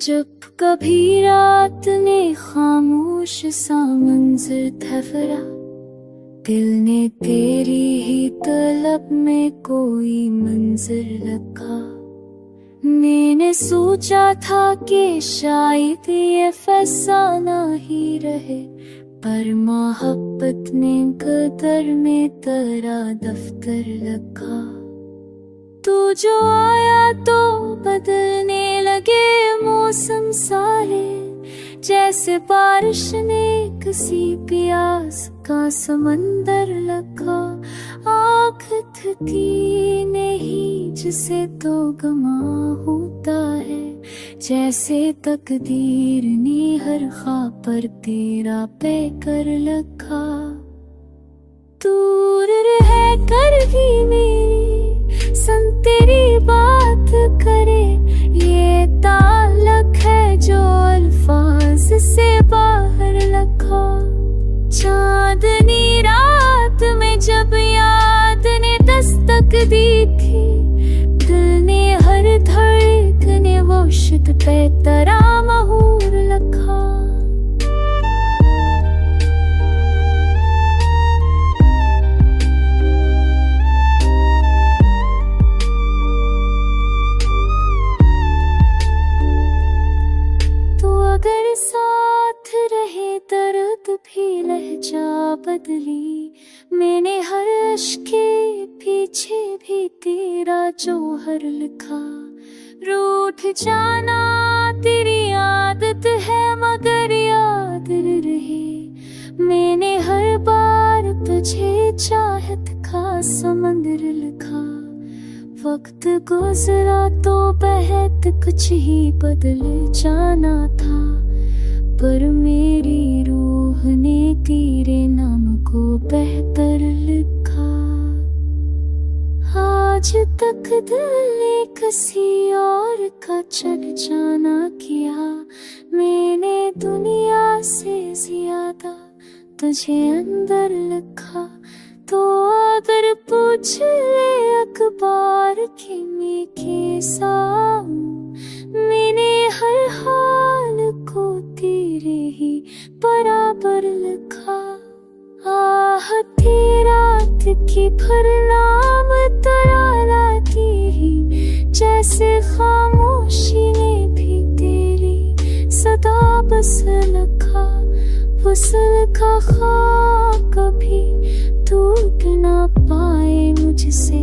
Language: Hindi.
जब कभी रात ने खामोश सा मंज़र ठहरा, दिल ने तेरी ही तलब में कोई मंज़र रखा। मैंने सोचा था कि शायद ये फसाना ही रहे, पर मोहब्बत ने कदर में तेरा दफ्तर रखा। तू जो आया तो बदलने लगे मौसम सारे, जैसे बारिश ने किसी प्यास का समंदर लगा। आँख थकी नहीं जिसे तो गमा होता है, जैसे तकदीर ने हर ख्वाब पर तेरा पैकर लखा। दूर रह कर भी मेरी सन तेरी बात करे, ये ताल्लुक है जो अल्फाज से बाहर लखा। चांदनी रात में जब याद ने दस्तक दी थी, दिल ने हर धड़कने वो शिद पे तेरा महूर लखा। अगर साथ रहे दर्द भी लहजा बदली, मैंने हर इश्क के पीछे भी तेरा जौहर लिखा। रूठ जाना तेरी आदत है मगर याद रहे, मैंने हर बार तुझे चाहत का समंदर लिखा। वक्त गुजरा तो बहत कुछ ही बदल जाना था, पर मेरी रूह ने तेरे नाम को बेहतर लिखा। आज तक दिल ने किसी और का चल जाना किया, मैंने दुनिया से ज्यादा तुझे अंदर लिखा। तो अगर पूछ ले अखबार की मैं कैसा हूँ, मैंने हर हाल को तेरे ही बराबर लिखा। आह तेरा की भर नाम तरालाती ही, जैसे खामोशी ने भी तेरी सदा बस लिखा। वसल का ख्वाब कभी टूट ना पाए मुझसे,